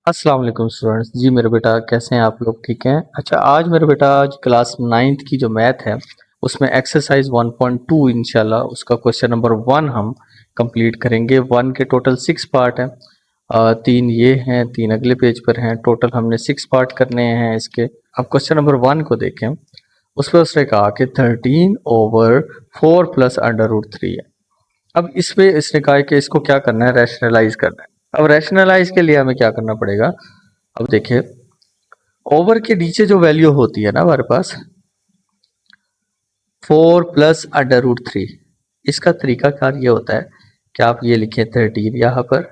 अस्सलाम वालेकुम स्टूडेंट्स। जी मेरे बेटा कैसे हैं आप लोग? ठीक हैं। अच्छा, आज मेरे बेटा आज क्लास 9th की जो मैथ है उसमें एक्सरसाइज 1.2 इंशाल्लाह उसका क्वेश्चन नंबर 1 हम कंप्लीट करेंगे। 1 के टोटल 6 पार्ट हैं। 3 ये हैं, 3 अगले पेज पर हैं। टोटल हमने 6 पार्ट करने हैं इसके। अब क्वेश्चन नंबर 1 को देखें। उस पर उसने कहा कि 13/4 प्लस अंडर रूट 3 है। अब इस पे इसने कहा है कि इसको क्या करना है, रैशनलाइज करना है। अब रैशनलाइज के लिए हमें क्या करना पड़ेगा? अब देखिए, ओवर के नीचे जो वैल्यू होती है ना हमारे पास 4 प्लस अंडर रूट 3, इसका तरीकाकार ये होता है कि आप ये लिखें 13 यहाँ पर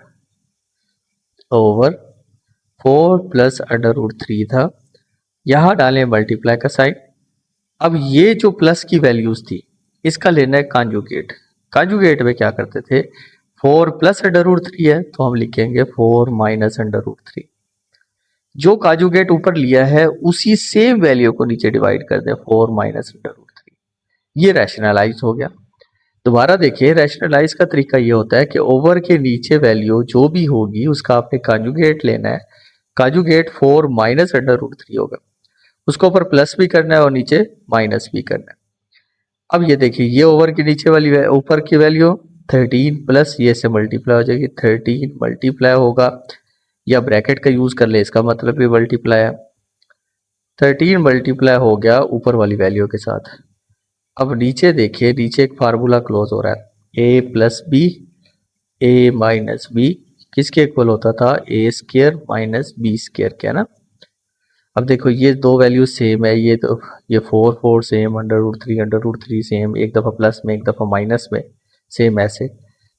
ओवर 4 प्लस अंडर रूट 3 था, यहाँ डालें मल्टीप्लाई का साइन। अब ये जो प्लस की वैल्यूज थी इसका लेना है कांजुगेट। कांजुगेट में क्या करते थे, 4 प्लस अंडर रूट 3 है तो हम लिखेंगे 4 माइनस अंडर रूट 3। जो कांजुगेट ऊपर लिया है उसी सेम वैल्यू को नीचे डिवाइड कर दें, 4 माइनस अंडर रूट 3। ये रैशनलाइज हो गया। दोबारा देखिए, रैशनलाइज का तरीका ये होता है कि ओवर के नीचे वैल्यू जो भी होगी उसका आपने कांजुगेट लेना है। कांजुगेट 4 माइनस अंडर रूट 3 होगा, उसको ऊपर प्लस भी करना है और नीचे माइनस भी करना है। अब ये देखिए, ये ओवर के नीचे वाली ऊपर की वैल्यू 13 प्लस ये से मल्टीप्लाई हो जाएगी, 13 मल्टीप्लाई होगा, या ब्रैकेट का यूज कर ले, इसका मतलब भी मल्टीप्लाई है। 13 मल्टीप्लाई हो गया ऊपर वाली वैल्यू के साथ। अब नीचे देखिए, नीचे एक फार्मूला क्लोज हो रहा है, ए प्लस बी ए माइनस बी किसके इक्वल होता था, ए स्केयर माइनस बी स्केयर के, है ना। अब देखो ये दो वैल्यू सेम है, ये तो ये 4 same, under root three same, एक दफ़ा प्लस में एक दफ़ा माइनस में सेम, ऐसे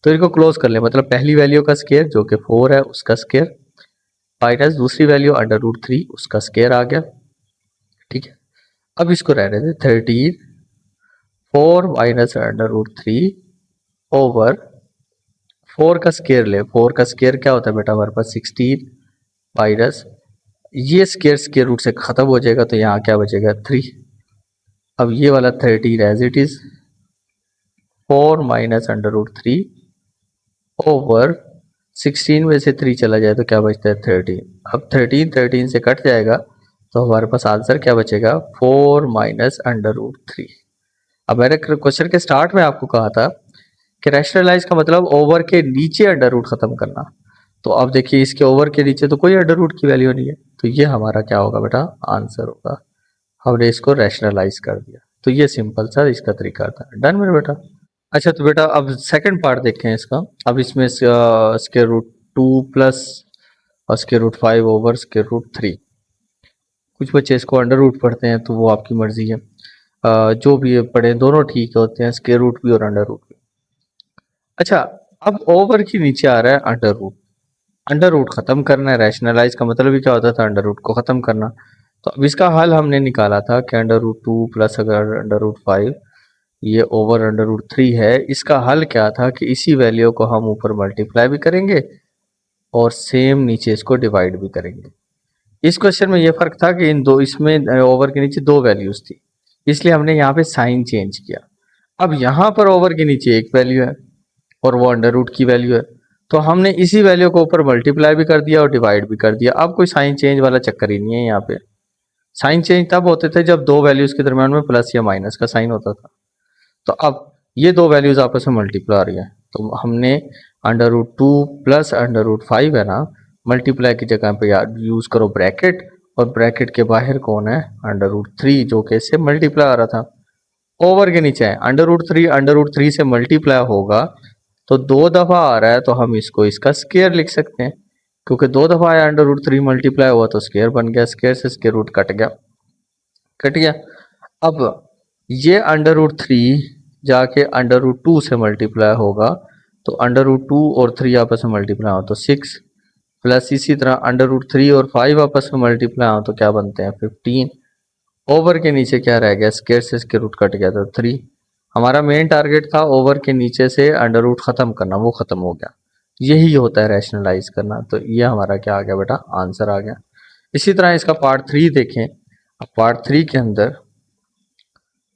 तो इनको क्लोज कर ले। मतलब पहली वैल्यू का स्केयर जो कि 4 है उसका स्केयर माइनस दूसरी वैल्यू अंडर रूट 3 उसका स्केयर आ गया। ठीक है, अब इसको रहने दे 13 4 माइनस अंडर रूट 3 ओवर 4 का स्केयर ले। 4 का स्केयर क्या होता है बेटा हमारे पास 16 माइनस ये स्केयर रूट से खत्म हो जाएगा तो यहाँ क्या बचेगा 3। अब ये वाला 13 as it is 4 minus under root 3 over 16 में से 3 चला जाए तो क्या बचता है 13। अब 13 से कट जाएगा तो हमारे पास आंसर क्या बचेगा 4 माइनस अंडर रूट 3। अब मैंने क्वेश्चन के स्टार्ट में आपको कहा था कि रैशनलाइज का मतलब ओवर के नीचे अंडर रूट खत्म करना। तो अब देखिए, इसके ओवर के नीचे तो कोई अंडर रूट की वैल्यू नहीं है, तो ये हमारा क्या होगा बेटा, आंसर होगा। हमने इसको रैशनलाइज कर दिया। तो ये सिंपल सा इसका तरीका था। डन मेरे बेटा। अच्छा तो बेटा अब सेकंड पार्ट देखें इसका। अब इसमें स्क्वायर रूट 2 प्लस और square root 5 over square root 3। कुछ बच्चे इसको अंडर रूट पढ़ते हैं तो वो आपकी मर्जी है, जो भी पढ़े दोनों ठीक होते हैं, स्क्वायर रूट भी और अंडर रूट भी। अच्छा, अब ओवर के नीचे आ रहा है अंडर रूट। अंडर रूट खत्म करना है। रैशनलाइज का मतलब ही क्या होता था, अंडर रूट को खत्म करना। तो अब इसका हल हमने निकाला था कि अंडर रूट 2 प्लस अगर अंडर रूट 5 ये ओवर अंडर रूट 3 है। इसका हल क्या था कि इसी वैल्यू को हम ऊपर मल्टीप्लाई भी करेंगे और सेम नीचे इसको डिवाइड भी करेंगे। इस क्वेश्चन में ये फर्क था कि इन दो, इसमें ओवर के नीचे दो वैल्यूज थी, इसलिए हमने यहाँ पे साइन चेंज किया। अब यहाँ पर ओवर के नीचे एक वैल्यू है और वो अंडर रूट की वैल्यू है, तो हमने इसी वैल्यू को ऊपर मल्टीप्लाई भी कर दिया और डिवाइड भी कर दिया। अब कोई साइन चेंज वाला चक्कर ही नहीं है यहाँ पे। साइन चेंज तब होते थे जब दो वैल्यूज के दरम्यान में प्लस या माइनस का साइन होता था। तो अब ये दो वैल्यूज आपस में मल्टीप्लाई आ रही है, तो हमने under root 2 plus under root 5 है ना, मल्टीप्लाई की जगह पे यार यूज करो ब्रैकेट, और ब्रैकेट के बाहर कौन है, अंडर रूट 3 जो कि इससे मल्टीप्लाई आ रहा था। ओवर के नीचे है अंडर रूट थ्री से मल्टीप्लाई होगा तो दो दफा आ रहा है तो हम इसको इसका स्केयर लिख सकते हैं, क्योंकि दो दफा आया अंडर रूट 3 मल्टीप्लाई हुआ तो स्केयर बन गया, स्केयर से स्केयर रूट कट गया, कट गया। अब ये अंडर रूट 3 जाके अंडर रूट 2 से मल्टीप्लाई होगा तो अंडर रूट 2 और 3 आपस में मल्टीप्लाई हो तो 6, प्लस इसी तरह अंडर रूट 3 और 5 आपस में मल्टीप्लाई हो तो क्या बनते हैं 15। ओवर के नीचे क्या रह गया, स्केयर से स्केयर रूट कट गया तो 3। हमारा मेन टारगेट था ओवर के नीचे से अंडर रूट खत्म करना, वो खत्म हो गया। यही होता है रैशनलाइज करना। तो ये हमारा क्या आ गया बेटा, आंसर आ गया। इसी तरह इसका पार्ट 3 देखें। अब पार्ट 3 के अंदर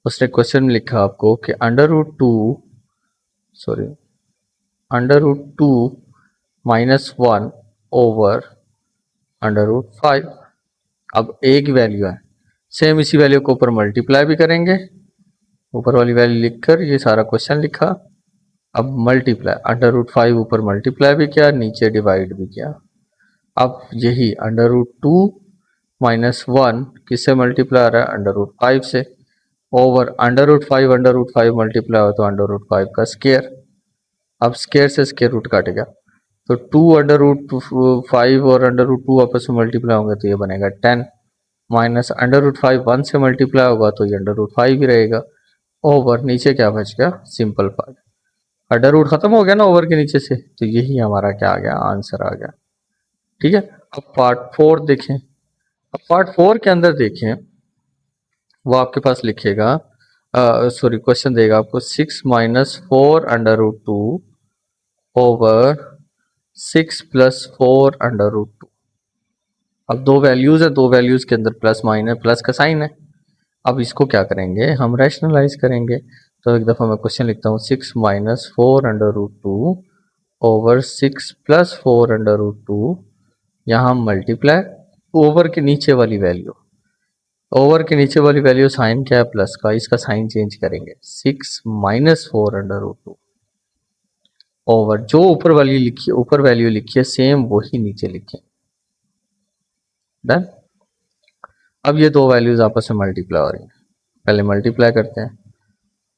उसने क्वेश्चन में लिखा आपको कि अंडर रूट 2 -1 ओवर √5। अब एक वैल्यू है, सेम इसी वैल्यू को ऊपर मल्टीप्लाई भी करेंगे, ऊपर वाली वैल्यू लिखकर ये सारा क्वेश्चन लिखा। अब मल्टीप्लाई √5 ऊपर मल्टीप्लाई भी किया, नीचे डिवाइड भी किया। अब यही √2 माइनस 1 किससे मल्टीप्लाई आ रहा है? √5 से। ओवर √5 मल्टीप्लाई हो तो √5 का स्केयर। अब स्केयर से स्केयर रूट काटेगा तो 2 √5 और √2 आपस में मल्टीप्लाई होंगे तो ये बनेगा 10 माइनस √5 1 से मल्टीप्लाई होगा तो ये √5 ही रहेगा। ओवर नीचे क्या बच गया? Simple part. अंडर रूट खत्म हो गया ना ओवर के नीचे से, तो यही हमारा क्या आ गया? आंसर आ गया। ठीक है। अब पार्ट 4 देखें। अब पार्ट 4 के अंदर देखें, वो आपके पास लिखेगा, सॉरी क्वेश्चन देगा आपको 6 माइनस 4 √2 ओवर 6 प्लस 4 √2। अब दो वैल्यूज है, दो वैल्यूज के अंदर प्लस माइनस प्लस का साइन है। अब इसको क्या करेंगे? हम रैशनलाइज करेंगे। तो एक दफ़ा मैं क्वेश्चन लिखता हूँ 6 माइनस 4 √2 ओवर 6 प्लस 4 √2। यहाँ मल्टीप्लाई ओवर के नीचे वाली वैल्यू, ओवर के नीचे वाली वैल्यू साइन क्या है? प्लस का, इसका साइन चेंज करेंगे 6 माइनस 4 √2 ओवर जो ऊपर वाली लिखी, ऊपर वैल्यू लिखी है सेम वही नीचे लिखे। डन। अब ये दो वैल्यूज आपस में मल्टीप्लाई हो रही हैं, पहले मल्टीप्लाई करते हैं।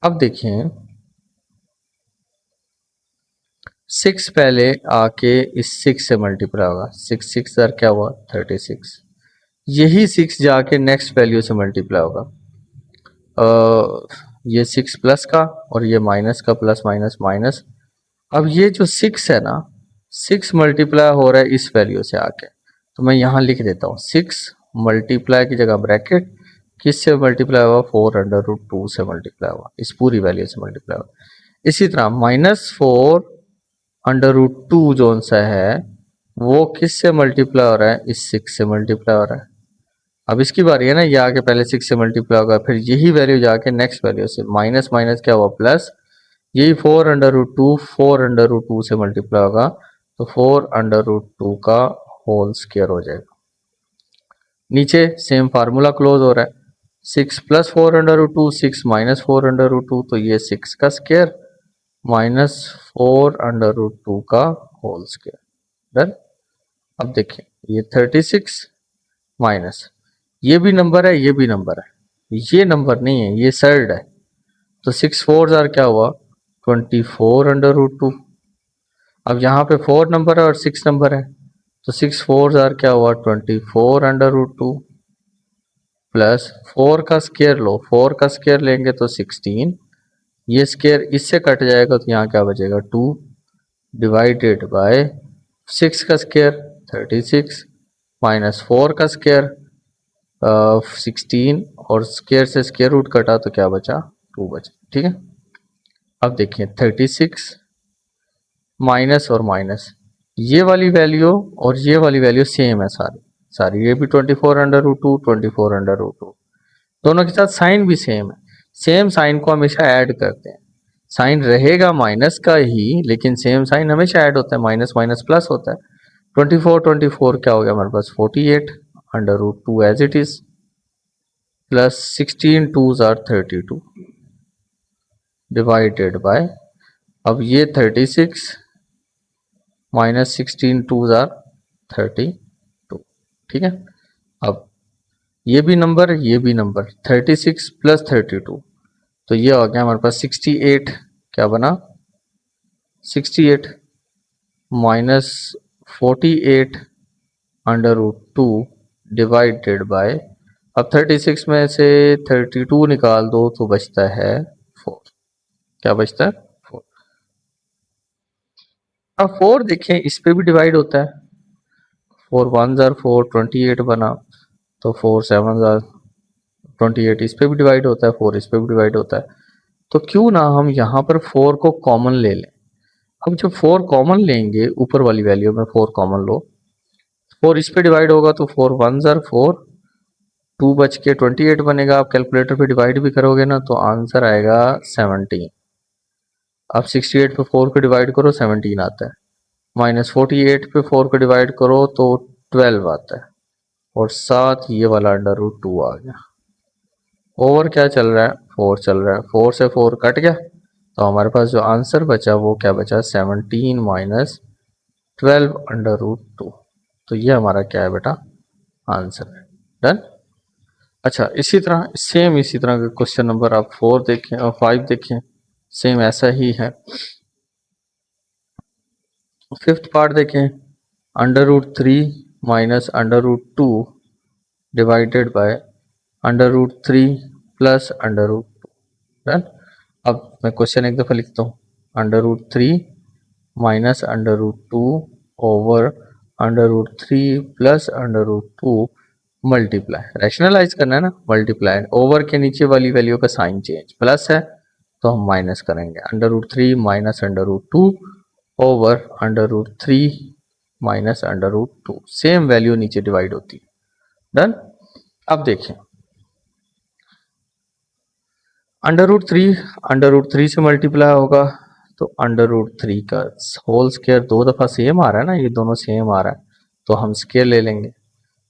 अब देखिए 6 पहले आके इस 6 से मल्टीप्लाई होगा, 6 सर क्या हुआ? 36। यही 6 जाके नेक्स्ट वैल्यू से मल्टीप्लाई होगा, ये 6 प्लस का और ये माइनस का, प्लस माइनस माइनस। अब ये जो 6 है ना, 6 मल्टीप्लाई हो रहा है इस वैल्यू से आके, तो मैं यहाँ लिख देता हूँ 6 मल्टीप्लाई की जगह ब्रैकेट, किससे मल्टीप्लाई हुआ? 4 √2 से मल्टीप्लाई हुआ, इस पूरी वैल्यू से मल्टीप्लाई हुआ। इसी तरह -4 √2 जोन सा है वो किससे मल्टीप्लाई हो रहा है? इस 6 से मल्टीप्लाई हो रहा है। अब इसकी बारी है ना, ये आके पहले 6 से मल्टीप्लाई होगा, फिर यही वैल्यू जाके नेक्स्ट वैल्यू से माइनस माइनस क्या हुआ? प्लस। यही 4 √2 से मल्टीप्लाई होगा तो 4 √2 का होल स्क्वायर हो जाएगा। नीचे सेम फार्मूला क्लोज हो रहा है, 6 प्लस 4 √2, 6 माइनस 4 √2, तो ये 6 का स्क्वायर माइनस 4 √2 का होल स्क्वायर। डन। अब देखिए ये 36 माइनस, ये भी नंबर है, ये भी नंबर है, ये नंबर नहीं है, ये सर्ड है, तो 6 4 जार क्या हुआ? 24 √2। अब यहाँ पे 4 नंबर है और 6 नंबर है, तो 6 4 जार क्या हुआ? 24 √2 प्लस 4 का स्क्वायर लो, 4 का स्क्वायर लेंगे तो 16, ये स्क्वायर इससे कट जाएगा तो यहाँ क्या बचेगा? 2 डिवाइडेड बाय 6 का स्क्वायर 36 माइनस 4 का स्क्वायर 16 और स्क्वायर से स्क्वायर रूट कटा तो क्या बचा? 2 बचा। ठीक है। अब देखिए 36 माइनस और माइनस, ये वाली वैल्यू और ये वाली वैल्यू सेम है सारी सारी, ये भी 24 √2 24 √2, दोनों के साथ साइन भी सेम है। सेम साइन को हमेशा ऐड करते हैं, साइन रहेगा माइनस का ही लेकिन सेम साइन हमेशा ऐड होता है, माइनस माइनस प्लस होता है। 24 क्या हो गया हमारे पास? 48 √2 as it is, plus 16 2s are 32 divided by, अब ये 36 माइनस 16 2s are 32। ठीक है। अब ये भी नंबर, ये भी नंबर, 36 प्लस 32, तो ये हो गया हमारे पास 68। क्या बना? 68 माइनस 48 √2 डिवाइडेड बाय, अब 36 में से 32 निकाल दो तो बचता है 4। क्या बचता है? 4। अब 4 देखें इस पे भी डिवाइड होता है, 4 1s are 4 28 बना, तो 4 7s are 28 इस पे भी डिवाइड होता है, 4 इस पे भी डिवाइड होता है, तो क्यों ना हम यहाँ पर 4 को कॉमन ले लें। अब जब 4 कॉमन लेंगे, ऊपर वाली वैल्यू में 4 कॉमन लो, 4 इस पे डिवाइड होगा तो 4 1s are 4, 2 बच के 28 बनेगा। आप कैलकुलेटर पे डिवाइड भी करोगे ना तो आंसर आएगा 17। अब 68 पे 4 को डिवाइड करो 17 आता है, माइनस 48 पे 4 को डिवाइड करो तो 12 आता है और साथ ये वाला अंडर रूट 2 आ गया। ओवर क्या चल रहा है, 4 चल रहा है, 4 से 4 कट गया तो हमारे पास जो आंसर बचा वो क्या बचा, 17 माइनस 12 अंडर रूट 2। तो ये हमारा क्या है बेटा, आंसर है। डन। अच्छा, इसी तरह का क्वेश्चन नंबर आप 4 देखें और 5 देखें, सेम ऐसा ही है। फिफ्थ पार्ट देखें, under root 3 minus under root 2 divided by under root 3 plus under root 2। Done. अब मैं क्वेश्चन एक दफ़ा लिखता हूँ, under root 3 minus under root 2 over under root 3 plus under root 2 multiply, rationalise करना है ना, मल्टीप्लाई, ओवर के नीचे वाली वैल्यू का साइन चेंज, प्लस है तो हम माइनस करेंगे, under root 3 minus under root 2 over under root 3 minus under root 2, same value नीचे डिवाइड होती है। डन। अब देखें, अंडर रूट 3 से मल्टीप्लाई होगा तो अंडर रूट 3 का होल स्क्वायर 2 दफ़ा सेम आ रहा है ना, ये दोनों सेम आ रहा है तो हम स्क्वायर ले लेंगे।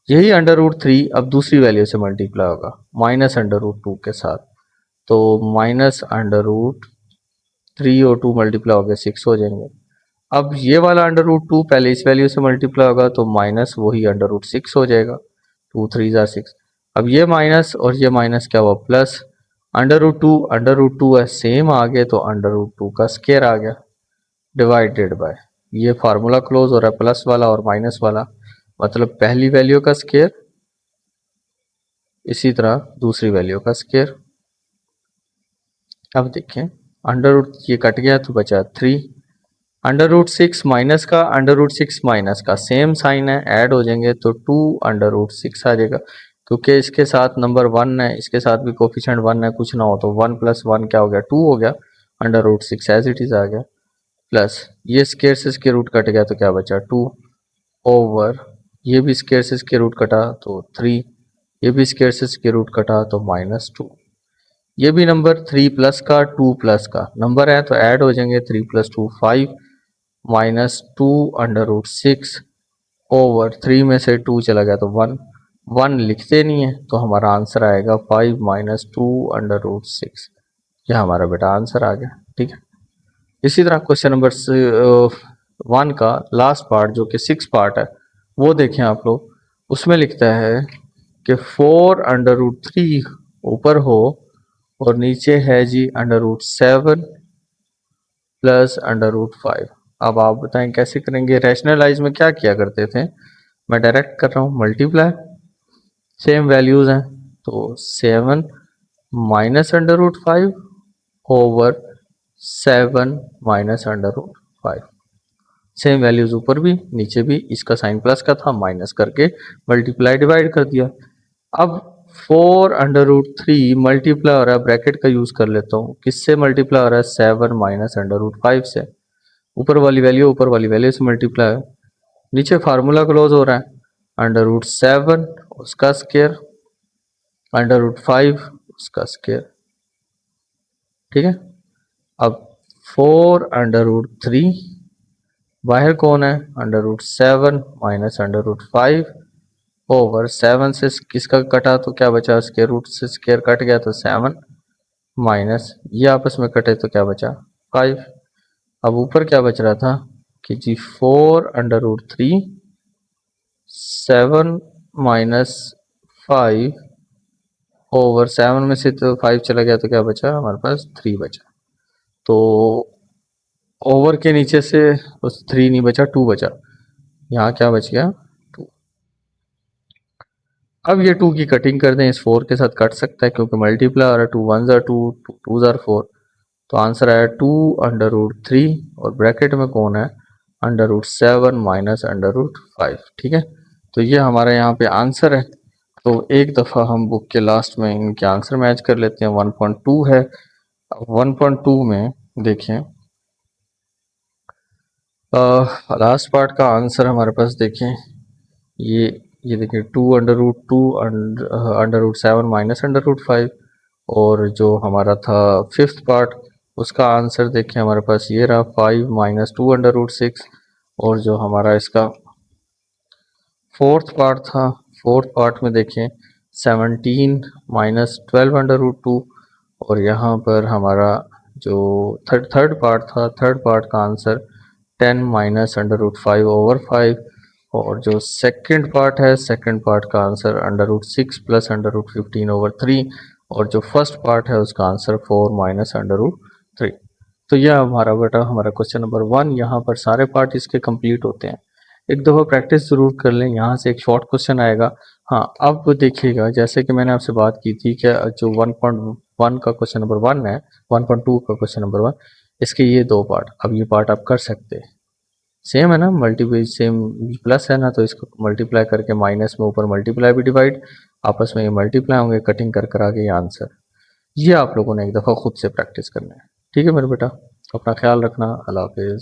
यही अंडर रूट 3 अब दूसरी वैल्यू से मल्टीप्लाई होगा माइनस अंडर रूट 2 के साथ, तो माइनस अंडर रूट 3 और 2 मल्टीप्लाई हो गया 6 हो जाएंगे। अब ये वाला अंडर रूट 2 पहले इस वैल्यू से मल्टीप्लाई होगा तो माइनस वही अंडर रूट 6 हो जाएगा, 2 3 ज़ा 6। अब ये माइनस और ये माइनस क्या हुआ, प्लस, अंडर रूट टू है सेम आ गए तो अंडर रूट 2 का स्क्वायर आ गया डिवाइडेड बाय, ये फार्मूला क्लोज हो रहा है प्लस वाला और माइनस वाला, मतलब पहली वैल्यू का स्क्वायर इसी तरह दूसरी वैल्यू का स्क्वायर। अब देखें, अंडर रूट ये कट गया तो बचा 3, अंडर रूट 6 माइनस का अंडर रूट 6 माइनस का सेम साइन है, ऐड हो जाएंगे तो 2 अंडर रूट 6 आ जाएगा, क्योंकि इसके साथ नंबर 1 है, इसके साथ भी कोफिशिएंट 1 है, कुछ ना हो तो 1 प्लस 1 क्या हो गया, 2 हो गया, under root 6 as it is आ गया, प्लस ये स्क्वायर से स्क्वायर रूट कट गया तो क्या बचा 2 ओवर, ये भी स्क्वायर से स्क्वायर रूट कटा तो 3, ये भी स्क्वायर से स्क्वायर रूट कटा तो -2, ये भी नंबर 3 प्लस का 2 प्लस का नंबर है तो ऐड हो जाएंगे, 3 प्लस 2 5 -2 अंडर रूट 6 ओवर 3 में से 2 चला गया तो 1, 1 लिखते नहीं है तो हमारा आंसर आएगा 5 -2 अंडर रूट 6, यह हमारा बेटा आंसर आ गया। ठीक है, इसी तरह क्वेश्चन नंबर 1 का लास्ट पार्ट जो कि 6 पार्ट है वो देखें आप लोग, उसमें लिखता है कि 4 अंडर रूट 3 ऊपर हो और नीचे है जी under root 7 plus under root 5। अब आप बताएं कैसे करेंगे, रैशनलाइज में क्या किया करते थे, मैं डायरेक्ट कर रहा हूँ मल्टीप्लाई, सेम वैल्यूज हैं तो 7 minus under root 5 over 7 minus under root 5, same values ऊपर भी नीचे भी, इसका साइन प्लस का था माइनस करके मल्टीप्लाई डिवाइड कर दिया। अब 4 अंडर रूट 3 मल्टीप्लाई हो रहा है, ब्रैकेट का यूज कर लेता हूँ, किससे मल्टीप्लाई हो रहा है, 7 माइनस अंडर रूट 5 से, ऊपर वाली वैल्यू से मल्टीप्लाई, नीचे फार्मूला क्लोज हो रहा है, अंडर रूट 7 उसका स्क्वायर अंडर रूट 5 उसका स्क्वायर। ठीक है, अब 4 अंडर रूट 3 बाहर कौन है, under root 7 minus under root 5 over 7 से किसका कटा तो क्या बचा, स्क्वायर रूट से स्क्वायर कट गया तो 7 माइनस ये आपस में कटे तो क्या बचा 5। अब ऊपर क्या बच रहा था कि जी 4 अंडर रूट 3 7 माइनस 5 ओवर 7 में से तो 5 चला गया तो क्या बचा हमारे पास 3 बचा, तो ओवर के नीचे से उस 3 नहीं बचा 2 बचा, यहाँ क्या बच गया 2। अब ये 2 की कटिंग कर दें, इस 4 के साथ कट सकता है क्योंकि मल्टीप्लाई आ रहा है, 2 1 ज़ा 2 2 ज़ा 4, तो आंसर आया 2 अंडर रूट 3 और ब्रैकेट में कौन है under root 7 minus under root 5। ठीक है, तो ये हमारा यहाँ पे आंसर है। तो एक दफ़ा हम बुक के लास्ट में इनके आंसर मैच कर लेते हैं। 1.2 है, 1.2 में देखें लास्ट पार्ट का आंसर हमारे पास देखें, ये देखिए 2 under root 2 under root 7 minus under root 5, और जो हमारा था फिफ्थ पार्ट उसका आंसर देखें हमारे पास ये रहा 5 माइनस 2 अंडर रूट 6, और जो हमारा इसका फोर्थ पार्ट था, फोर्थ पार्ट में देखें 17 माइनस 12/√2 और यहाँ पर हमारा जो थर्ड पार्ट था, थर्ड पार्ट का आंसर 10 माइनस √5/5 और जो सेकंड पार्ट है, सेकंड पार्ट का आंसर √6 प्लस √15/3 और जो फर्स्ट पार्ट है उसका आंसर 4 माइनस √3। तो यह हमारा बेटा हमारा क्वेश्चन नंबर 1। यहाँ पर सारे पार्ट इसके कंप्लीट होते हैं। एक दफ़ा प्रैक्टिस ज़रूर कर लें, यहाँ से एक शॉर्ट क्वेश्चन आएगा। हाँ, अब देखिएगा जैसे कि मैंने आपसे बात की थी कि जो 1.1 का क्वेश्चन नंबर 1 है, 1.2 का क्वेश्चन नंबर 1, इसके ये 2 पार्ट, अब ये पार्ट आप कर सकते हैं। सेम है ना, मल्टीप्लाई सेम प्लस है ना, तो इसको मल्टीप्लाई करके माइनस में ऊपर मल्टीप्लाई भी डिवाइड, आपस में ये मल्टीप्लाई होंगे, कटिंग कर कर आगे ये आंसर। ये आप लोगों ने एक दफ़ा खुद से प्रैक्टिस करना है। ठीक है मेरे बेटा, अपना ख्याल रखना। अल्लाह हाफिज़।